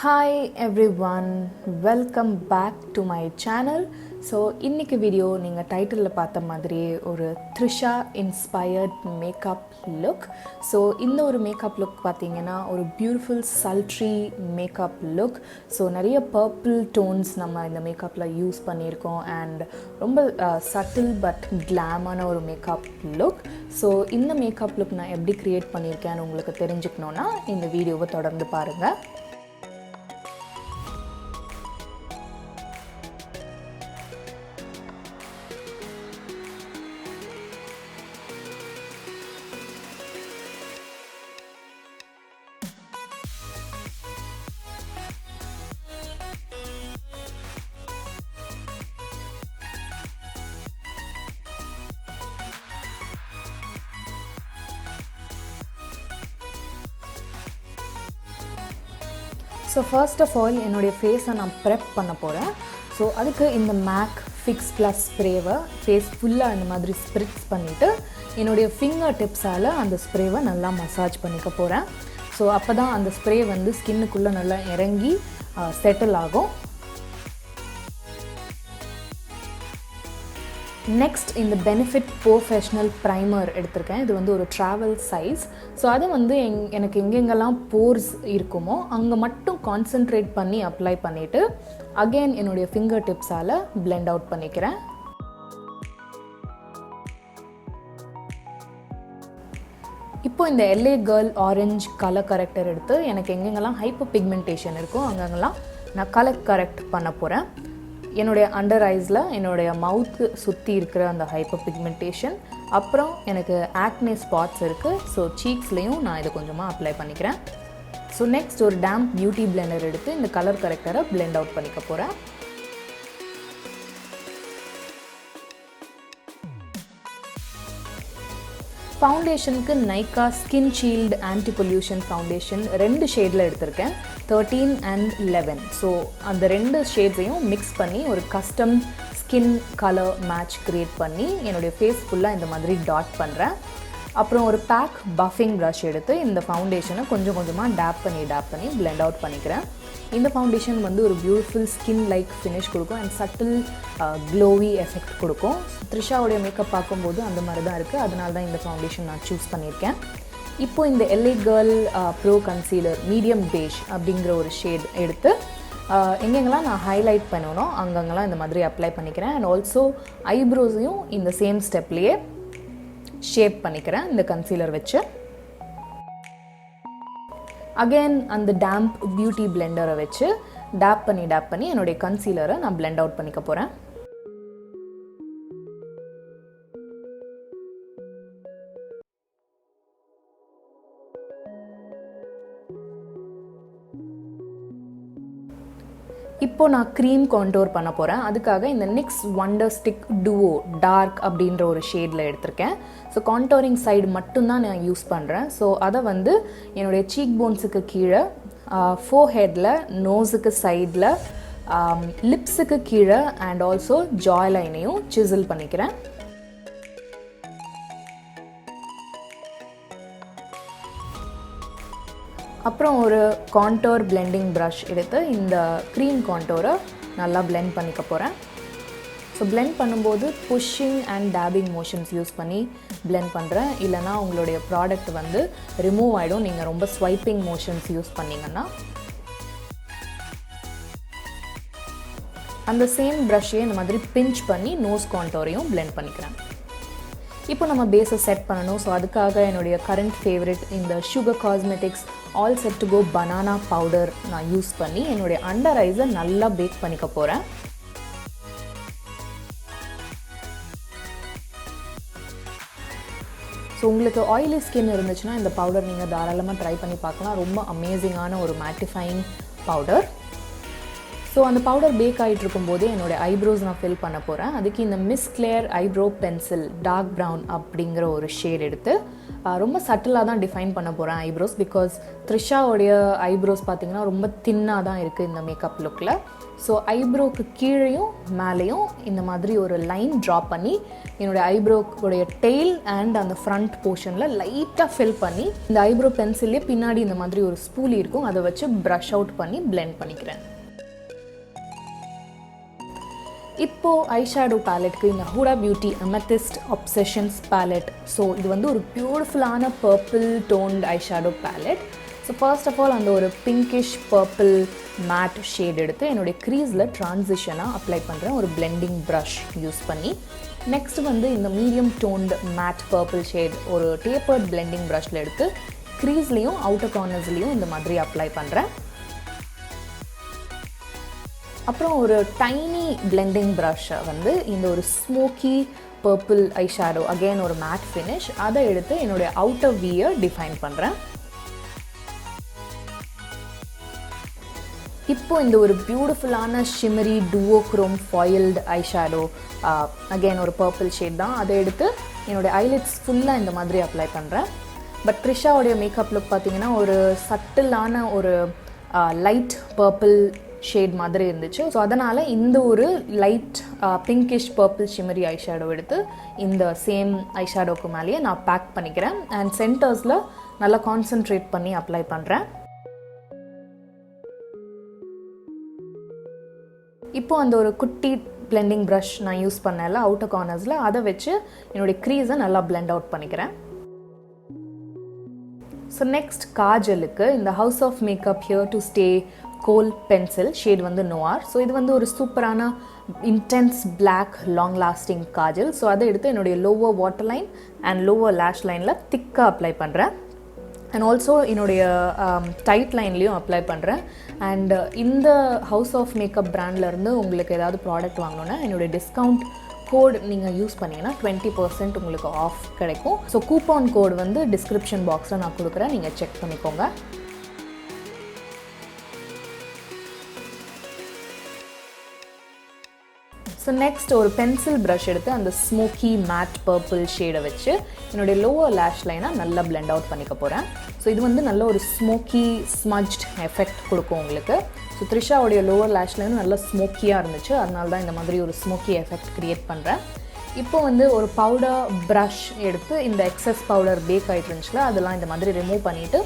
Hi everyone, welcome back to my channel. So இன்னைக்கு video நீங்கள் டைட்டிலில் பார்த்த மாதிரி ஒரு Trisha inspired makeup look. So இந்த ஒரு மேக்கப் லுக் பார்த்தீங்கன்னா ஒரு beautiful sultry makeup look. So நிறைய பர்பிள் டோன்ஸ் நம்ம இந்த மேக்கப்பில் யூஸ் பண்ணியிருக்கோம் அண்ட் ரொம்ப சட்டில் பட் கிளாமான ஒரு மேக்கப் லுக். ஸோ இந்த மேக்கப் லுக் நான் எப்படி க்ரியேட் பண்ணியிருக்கேன்னு உங்களுக்கு தெரிஞ்சுக்கணுன்னா இந்த வீடியோவை தொடர்ந்து பாருங்கள். ஸோ ஃபர்ஸ்ட் ஆஃப் ஆல் என்னுடைய ஃபேஸை நான் ப்ரெப் பண்ண போகிறேன். ஸோ அதுக்கு இந்த மேக் ஃபிக்ஸ் ப்ளஸ் ஸ்ப்ரேவை ஃபேஸ் ஃபுல்லாக இந்த மாதிரி ஸ்ப்ரிட்ஸ் பண்ணிவிட்டு என்னுடைய ஃபிங்கர் டிப்ஸால் அந்த ஸ்ப்ரேவை நல்லா மசாஜ் பண்ணிக்க போகிறேன். ஸோ அப்போ தான் அந்த ஸ்ப்ரே வந்து ஸ்கின்னுக்குள்ளே நல்லா இறங்கி செட்டில் ஆகும். நெக்ஸ்ட் இந்த பெனிஃபிட் Porefessional ப்ரைமர் எடுத்திருக்கேன். இது வந்து ஒரு ட்ராவல் சைஸ். ஸோ அதை வந்து எனக்கு எங்கெங்கெல்லாம் போர்ஸ் இருக்குமோ அங்கே மட்டும் கான்சென்ட்ரேட் பண்ணி அப்ளை பண்ணிவிட்டு அகெயின் என்னுடைய ஃபிங்கர் டிப்ஸால் பிளெண்ட் அவுட் பண்ணிக்கிறேன். இப்போ இந்த LA girl orange colour character எடுத்து எனக்கு எங்கெங்கெல்லாம் ஹைப்பர் பிக்மெண்டேஷன் இருக்கோ அங்கெங்கெல்லாம் நான் கலர் கரெக்ட் பண்ண போகிறேன். என்னுடைய அண்டர் ஐஸில் என்னுடைய மவுத்து சுற்றி இருக்கிற அந்த ஹைப்பர் பிக்மெண்டேஷன், அப்புறம் எனக்கு ஆக்னே ஸ்பாட்ஸ் இருக்குது. ஸோ சீக்ஸ்லேயும் நான் இதை கொஞ்சமாக அப்ளை பண்ணிக்கிறேன். ஸோ நெக்ஸ்ட் ஒரு டேம்ப் பியூட்டி பிளெண்டர் எடுத்து இந்த கலர் கரெக்டரை பிளெண்ட் அவுட் பண்ணிக்க போகிறேன். ஃபவுண்டேஷனுக்கு Nykaa Skin Shield anti pollution foundation 2 ஷேடில் எடுத்திருக்கேன், 13 and 11. ஸோ அந்த 2 ஷேட்ஸையும் மிக்ஸ் பண்ணி ஒரு custom skin colour match create பண்ணி என்னுடைய ஃபேஸ் ஃபுல்லாக இந்த மாதிரி டாட் பண்ணுறேன். அப்புறம் ஒரு PAC பஃபிங் ப்ரஷ் எடுத்து இந்த ஃபவுண்டேஷனை கொஞ்சம் கொஞ்சமாக டேப் பண்ணி பிளெண்ட் அவுட் பண்ணிக்கிறேன். இந்த ஃபவுண்டேஷன் வந்து ஒரு பியூட்டிஃபுல் ஸ்கின் லைக் ஃபினிஷ் கொடுக்கும் அண்ட் சட்டில் க்ளோவி எஃபெக்ட் கொடுக்கும். த்ரிஷாவுடைய மேக்கப் பார்க்கும்போது அந்த மாதிரி தான் இருக்குது, அதனால தான் இந்த ஃபவுண்டேஷன் நான் சூஸ் பண்ணியிருக்கேன். இப்போ இந்த LA girl bro concealer medium beige அப்படிங்கிற ஒரு ஷேட் எடுத்து எங்கெங்கெல்லாம் நான் ஹைலைட் பண்ணணும் அங்கங்கெல்லாம் இந்த மாதிரி அப்ளை பண்ணிக்கிறேன். அண்ட் ஆல்சோ ஐப்ரோஸையும் இந்த சேம் ஸ்டெப்லேயே ஷேப் பண்ணிக்கிறேன் இந்த கன்சீலர் வச்சு. அகெயின் அந்த டேம்ப் பியூட்டி பிளெண்டரை வச்சு டேப் பண்ணி என்னுடைய கன்சீலரை நான் பிளெண்ட் அவுட் பண்ணிக்க போகிறேன். இப்போ நான் க்ரீம் கான்டோர் பண்ண போகிறேன். அதுக்காக இந்த NYX Wonder ஸ்டிக் டுவோ டார்க் அப்படின்ற ஒரு ஷேடில் எடுத்திருக்கேன். ஸோ கான்டோரிங் சைடு மட்டும்தான் நான் யூஸ் பண்ணுறேன். ஸோ அதை வந்து என்னுடைய சீக் போன்ஸுக்கு கீழே, ஃபோர்ஹெட்டில், நோஸுக்கு சைடில், லிப்ஸுக்கு கீழே அண்ட் ஆல்சோ ஜாய் லைனையும் சிசில் பண்ணிக்கிறேன். அப்புறம் ஒரு கான்டோர் பிளெண்டிங் ப்ரஷ் எடுத்து இந்த க்ரீம் கான்டோரை நல்லா பிளெண்ட் பண்ணிக்க போகிறேன். ஸோ பிளெண்ட் பண்ணும்போது pushing and taping motions use பண்ணி பிளெண்ட் பண்ணுறேன். இல்லைனா உங்களுடைய ப்ராடக்ட் வந்து ரிமூவ் ஆகிடும் நீங்கள் ரொம்ப ஸ்வைப்பிங் மோஷன்ஸ் யூஸ் பண்ணிங்கன்னா. அந்த சேம் ப்ரஷ்ஷையே இந்த மாதிரி பிஞ்ச் பண்ணி நோஸ் கான்டோரையும் பிளெண்ட் பண்ணிக்கிறேன். இப்போ நம்ம பேஸை செட் பண்ணணும். ஸோ அதுக்காக என்னுடைய கரண்ட் ஃபேவரட் இந்த sugar cosmetics all set to go banana powder நான் யூஸ் பண்ணி என்னுடைய அண்டர் ஐஸை நல்லா பேக் பண்ணிக்க போகிறேன். ஸோ உங்களுக்கு ஆயிலி ஸ்கின் இருந்துச்சுன்னா இந்த பவுடர் நீங்கள் தாராளமாக ட்ரை பண்ணி பார்க்கலாம். ரொம்ப அமேசிங்கான ஒரு மேட்டிஃபைங் பவுடர். ஸோ அந்த பவுடர் பேக் ஆகிட்டு இருக்கும்போதே என்னோடய ஐப்ரோஸ் நான் ஃபில் பண்ண போகிறேன். அதுக்கு இந்த Miss Claire eyebrow pencil dark brown அப்படிங்கிற ஒரு ஷேட் எடுத்து ரொம்ப சட்டிலாக தான் டிஃபைன் பண்ண போகிறேன் ஐப்ரோஸ். பிகாஸ் த்ரிஷாவோடைய ஐப்ரோஸ் பார்த்திங்கன்னா ரொம்ப தின்னாக தான் இருக்குது இந்த மேக்கப் லுக்கில். ஸோ ஐப்ரோக்கு கீழேயும் மேலேயும் இந்த மாதிரி ஒரு லைன் ட்ரா பண்ணி என்னோடய ஐப்ரோக்குடைய டெய்ல் அண்ட் அந்த ஃப்ரண்ட் போர்ஷனில் லைட்டாக ஃபில் பண்ணி இந்த ஐப்ரோ பென்சில்லே பின்னாடி இந்த மாதிரி ஒரு ஸ்பூலி இருக்கும், அதை வச்சு ப்ரஷ் அவுட் பண்ணி பிளெண்ட் பண்ணிக்கிறேன். இப்போது ஐஷேடோ பேலெட்க்கு இந்த HUDA BEAUTY Amethyst Obsessions palette. So இது வந்து ஒரு பியூட்டிஃபுல்லான purple toned eyeshadow palette. So first of all அந்த ஒரு பிங்கிஷ் பர்பிள் மேட் ஷேட் எடுத்து என்னுடைய க்ரீஸில் ட்ரான்சிஷனாக அப்ளை பண்ணுறேன் ஒரு பிளெண்டிங் ப்ரஷ் யூஸ் பண்ணி. நெக்ஸ்ட் வந்து இந்த medium toned matte purple shade ஒரு டேப்பர்ட் பிளெண்டிங் ப்ரஷில் எடுத்து க்ரீஸ்லேயும் அவுட்டர் கார்னர்ஸ்லேயும் இந்த மாதிரி அப்ளை பண்ணுறேன். அப்புறம் ஒரு டைனி பிளெண்டிங் ப்ரஷ்ஷை வந்து இந்த ஒரு ஸ்மோக்கி பர்பிள் ஐஷேடோ அகெயின் ஒரு மேட் ஃபினிஷ் அதை எடுத்து என்னுடைய அவுட்டர் வியை டிஃபைன் பண்ணுறேன். இப்போது இந்த ஒரு பியூட்டிஃபுல்லான ஷிமரி டுவோக்ரோம் ஃபாயில்டு ஐஷேடோ அகெயின் ஒரு பர்பிள் ஷேட் தான், அதை எடுத்து என்னுடைய ஐலிட்ஸ் ஃபுல்லாக இந்த மாதிரி அப்ளை பண்ணுறேன். பட் த்ரிஷாவுடைய மேக்கப் லுக் பார்த்திங்கன்னா ஒரு சட்டிலான ஒரு லைட் பர்பிள் ஷேட் மாதிரி இருந்துச்சு. ஸோ அதனால் இந்த ஒரு light pinkish purple shimmery eyeshadow எடுத்து இந்த சேம் ஐஷேடோக்கு மேலேயே நான் பேக் பண்ணிக்கிறேன் அண்ட் சென்டர்ஸில் நல்லா கான்சென்ட்ரேட் பண்ணி அப்ளை பண்ணுறேன். இப்போது அந்த ஒரு குட்டி பிளெண்டிங் ப்ரஷ் நான் யூஸ் பண்ணல அவுட்டர் கார்னர்ஸில், அதை வச்சு என்னுடைய க்ரீஸை நல்லா பிளெண்ட் அவுட் பண்ணிக்கிறேன். ஸோ நெக்ஸ்ட் காஜலுக்கு இந்த House of Makeup here to stay kohl pencil shade வந்து நோஆர். ஸோ இது வந்து ஒரு சூப்பரான intense black long lasting kajal. So அதை எடுத்து என்னுடைய lower water line and lower lash லைனில் திக்காக அப்ளை பண்ணுறேன் அண்ட் ஆல்சோ என்னுடைய டைட் லைன்லேயும் அப்ளை பண்ணுறேன். அண்ட் இந்த ஹவுஸ் ஆஃப் மேக்கப் பிராண்ட்லேருந்து உங்களுக்கு ஏதாவது ப்ராடக்ட் வாங்கணுன்னா என்னுடைய டிஸ்கவுண்ட் கோட் நீங்கள் யூஸ் பண்ணிங்கன்னா 20% உங்களுக்கு ஆஃப் கிடைக்கும். ஸோ கூப்பான் கோட் வந்து டிஸ்கிரிப்ஷன் பாக்ஸில் நான் கொடுக்குறேன், நீங்கள் செக் பண்ணிக்கோங்க. ஸோ நெக்ஸ்ட் ஒரு பென்சில் ப்ரஷ் எடுத்து அந்த ஸ்மோக்கி மேட் பர்பிள் ஷேடை வச்சு என்னுடைய லோவர் லேஷ் லைனை நல்லா பிளெண்ட் அவுட் பண்ணிக்க போகிறேன். ஸோ இது வந்து நல்ல ஒரு ஸ்மோக்கி ஸ்மஜ்ட் எஃபெக்ட் கொடுக்கும் உங்களுக்கு. ஸோ த்ரிஷாவுடைய லோவர் லேஷ் லைனும் நல்லா ஸ்மோக்கியாக இருந்துச்சு, அதனால தான் இந்த மாதிரி ஒரு ஸ்மோக்கி எஃபெக்ட் க்ரியேட் பண்ணுறேன். இப்போ வந்து ஒரு பவுடர் ப்ரஷ் எடுத்து இந்த எக்ஸஸ் பவுடர் பேக் ஆகிட்டு இருந்துச்சுல அதெல்லாம் இந்த மாதிரி ரிமூவ் பண்ணிவிட்டு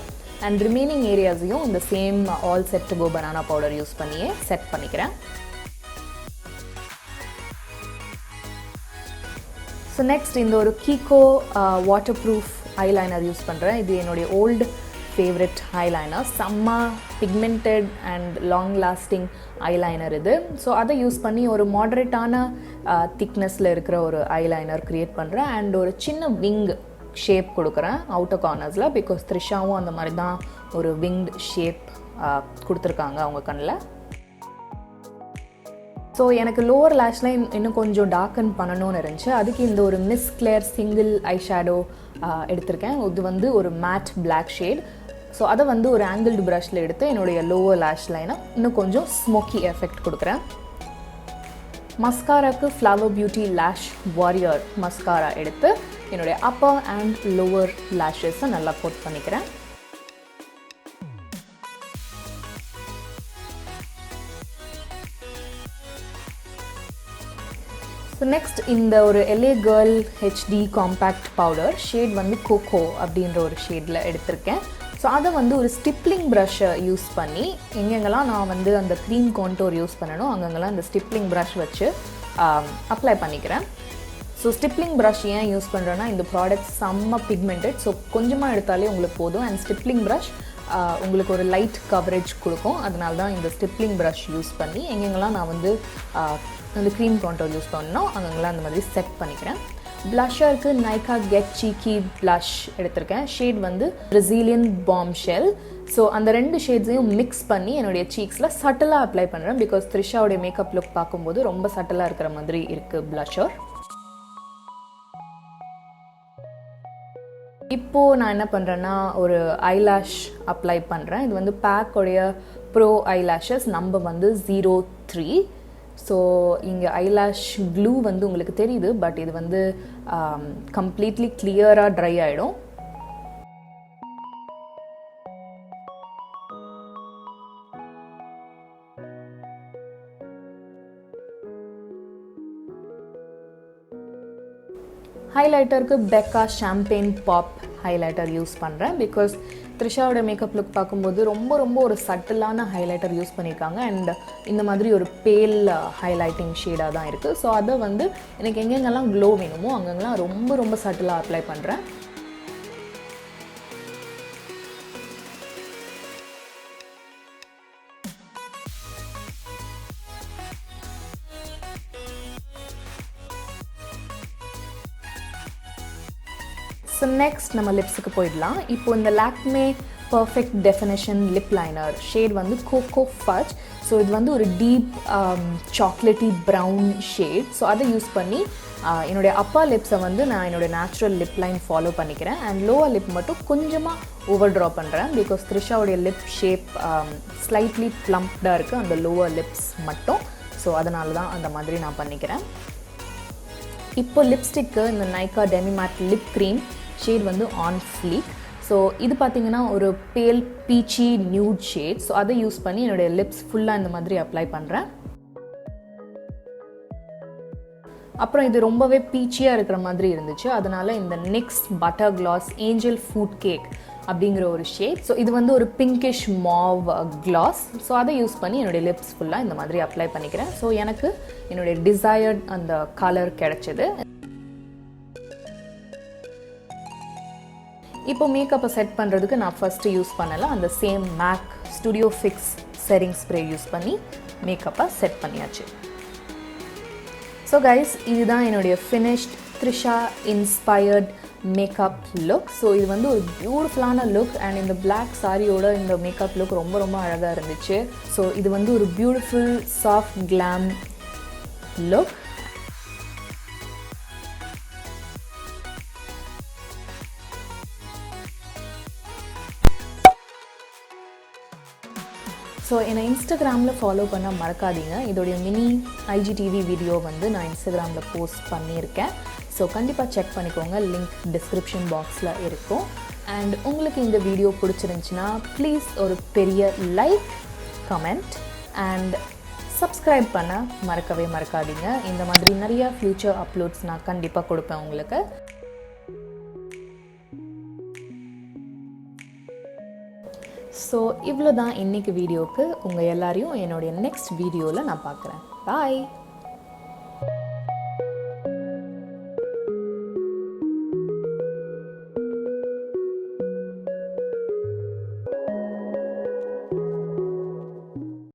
அண்ட் ரிமைனிங் ஏரியாஸையும் இந்த same all set to go banana powder use பண்ணியே செட் பண்ணிக்கிறேன். ஸோ நெக்ஸ்ட் இந்த ஒரு KIKO water proof eyeliner use பண்ணுறேன். இது என்னுடைய ஓல்டு ஃபேவரட் ஐலைனர், செம்ம pigmented and long lasting eyeliner இது. ஸோ அதை யூஸ் பண்ணி ஒரு மாடரேட்டான திக்னஸில் இருக்கிற ஒரு ஐலைனர் க்ரியேட் பண்ணுறேன் அண்ட் ஒரு சின்ன விங் ஷேப் கொடுக்குறேன் அவுட்டர் கார்னர்ஸில். பிகாஸ் த்ரிஷாவும் அந்த மாதிரி தான் ஒரு விங்ட் ஷேப் கொடுத்துருக்காங்க அவங்க கண்ணில். ஸோ எனக்கு லோவர் லேஷ் லைன் இன்னும் கொஞ்சம் டார்க்கன் பண்ணணும்னு இருந்துச்சு, அதுக்கு இந்த ஒரு மிஸ் கிளியர் சிங்கிள் ஐஷேடோ எடுத்திருக்கேன். இது வந்து ஒரு மேட் பிளாக் ஷேட். ஸோ அதை வந்து ஒரு ஆங்கிள்டு ப்ரஷில் எடுத்து என்னுடைய லோவர் லேஷ் லைனை இன்னும் கொஞ்சம் ஸ்மோக்கி எஃபெக்ட் கொடுக்குறேன். மஸ்காராக்கு ஃப்ளவர் பியூட்டி லேஷ் வாரியர் மஸ்காரா எடுத்து என்னுடைய அப்பர் அண்ட் லோவர் லேஷஸை நல்லா கோட் பண்ணிக்கிறேன். ஸோ நெக்ஸ்ட் இந்த ஒரு LA girl HD compact powder shade வந்து கோகோ அப்படின்ற ஒரு ஷேடில் எடுத்திருக்கேன். ஸோ அதை வந்து ஒரு ஸ்டிப்லிங் ப்ரஷ்ஷை யூஸ் பண்ணி எங்கெங்கெல்லாம் நான் வந்து அந்த க்ரீம் கான்டோர் யூஸ் பண்ணணும் அங்கங்கெல்லாம் இந்த ஸ்டிப்லிங் ப்ரஷ் வச்சு அப்ளை பண்ணிக்கிறேன். ஸோ ஸ்டிப்லிங் ப்ரஷ் ஏன் யூஸ் பண்ணுறேன்னா இந்த ப்ராடக்ட் செம்ம பிக்மெண்டட். ஸோ கொஞ்சமாக எடுத்தாலே உங்களுக்கு போதும் அண்ட் ஸ்டிப்லிங் ப்ரஷ் உங்களுக்கு ஒரு லைட் கவரேஜ் கொடுக்கும். அதனால தான் இந்த ஸ்டிப்லிங் ப்ரஷ் யூஸ் பண்ணி எங்கெங்கெல்லாம் நான் வந்து அந்த க்ரீம் கான்டோர் யூஸ் பண்ணணும் அங்கங்கெல்லாம் அந்த மாதிரி செட் பண்ணிக்கிறேன். ப்ளஷருக்கு Nykaa Get Cheeky ப்ளஷ் எடுத்திருக்கேன். ஷேட் வந்து Brazilian Bombshell. ஸோ அந்த ரெண்டு ஷேட்ஸையும் மிக்ஸ் பண்ணி என்னுடைய சீக்ஸில் சட்டலாக அப்ளை பண்ணுறேன். பிகாஸ் த்ரிஷாவுடைய மேக்கப் லுக் பார்க்கும்போது ரொம்ப சட்டலாக இருக்கிற மாதிரி இருக்குது ப்ளஷர். இப்போது நான் என்ன பண்ணுறேன்னா ஒரு ஐலாஷ் அப்ளை பண்ணுறேன். இது வந்து PAC உடைய ப்ரோ ஐலாஷஸ் நம்ம வந்து 03 3. ஸோ இங்கே ஐலாஷ் க்ளூ வந்து உங்களுக்கு தெரியுது, பட் இது வந்து கம்ப்ளீட்லி கிளியராக ட்ரை ஆகிடும். ஹைலைட்டருக்கு பெக்கா ஷாம்பெயின் பாப் ஹைலைட்டர் யூஸ் பண்ணுறேன். பிகாஸ் த்ரிஷாவோட மேக்கப் லுக் பார்க்கும்போது ரொம்ப ஒரு சட்டிலான ஹைலைட்டர் யூஸ் பண்ணியிருக்காங்க. அண்ட் இந்த மாதிரி ஒரு பேல் ஹைலைட்டிங் ஷேடாக தான் இருக்குது. ஸோ அதை வந்து எனக்கு எங்கெங்கெல்லாம் க்ளோ வேணுமோ அங்கெங்கெல்லாம் ரொம்ப சட்டிலாக அப்ளை பண்ணுறேன். ஸோ நெக்ஸ்ட் நம்ம லிப்ஸுக்கு போயிடலாம். இப்போ இந்த Lakme perfect definition lip liner shade வந்து கோகோ ஃபட்ஜ். ஸோ இது வந்து ஒரு deep chocolatey brown shade. So அதை யூஸ் பண்ணி என்னுடைய அப்பர் லிப்ஸை வந்து நான் என்னோடய நேச்சுரல் லிப் லைன் ஃபாலோ பண்ணிக்கிறேன். அண்ட் லோவர் லிப் மட்டும் கொஞ்சமாக ஓவர் ட்ரா பண்ணுறேன். பிகாஸ் த்ரிஷாவுடைய லிப் ஷேப் ஸ்லைட்லி ப்ளம்ப்டாக இருக்குது அந்த லோவர் லிப்ஸ் மட்டும். ஸோ அதனால தான் அந்த மாதிரி நான் பண்ணிக்கிறேன். இப்போ லிப்ஸ்டிக்கு இந்த Nykaa Demi mat lip cream shade வந்து ஆன் ஃப்ளீக். ஸோ இது பார்த்திங்கன்னா ஒரு பேல் பீச்சி நியூட் ஷேட். ஸோ அதை யூஸ் பண்ணி என்னுடைய லிப்ஸ் ஃபுல்லாக இந்த மாதிரி அப்ளை பண்ணுறேன். அப்புறம் இது ரொம்பவே பீச்சியாக இருக்கிற மாதிரி இருந்துச்சு. அதனால் இந்த Nyx butter gloss angel food cake அப்படிங்கிற ஒரு ஷேட். ஸோ இது வந்து ஒரு பிங்கிஷ் மாவ் கிளாஸ். ஸோ அதை யூஸ் பண்ணி என்னுடைய லிப்ஸ் ஃபுல்லாக இந்த மாதிரி அப்ளை பண்ணிக்கிறேன். ஸோ எனக்கு என்னுடைய டிசையர்ட் அந்த கலர் கிடைச்சது. இப்போ மேக்கப்பை செட் பண்ணுறதுக்கு நான் ஃபஸ்ட்டு யூஸ் பண்ணலை. அந்த same MAC studio fix setting spray use பண்ணி மேக்கப்பை செட் பண்ணியாச்சு. ஸோ கைஸ், இதுதான் என்னுடைய finished Trisha inspired makeup look. So இது வந்து ஒரு பியூட்டிஃபுல்லான லுக். அண்ட் இந்த பிளாக் சாரியோட இந்த மேக்கப் லுக் ரொம்ப அழகாக இருந்துச்சு. ஸோ இது வந்து ஒரு beautiful soft glam look. So என்னை இன்ஸ்டாகிராமில் ஃபாலோ பண்ண மறக்காதீங்க. இதோடைய மினி ஐஜிடிவி வீடியோ வந்து நான் இன்ஸ்டாகிராமில் போஸ்ட் பண்ணியிருக்கேன். ஸோ கண்டிப்பாக செக் பண்ணிக்கோங்க. லிங்க் டிஸ்கிரிப்ஷன் பாக்ஸில் இருக்கும். அண்ட் உங்களுக்கு இந்த வீடியோ பிடிச்சிருந்துச்சின்னா ப்ளீஸ் ஒரு பெரிய லைக், கமெண்ட் அண்ட் சப்ஸ்கிரைப் பண்ண மறக்கவே மறக்காதீங்க. இந்த மாதிரி நிறையா ஃப்யூச்சர் அப்லோட்ஸ் நான் கண்டிப்பாக கொடுப்பேன் உங்களுக்கு. ஸோ இவ்வளோ தான் இன்றைக்கி வீடியோவுக்கு. உங்கள் எல்லாரையும் என்னுடைய நெக்ஸ்ட் வீடியோவில் நான் பார்க்குறேன். பாய்.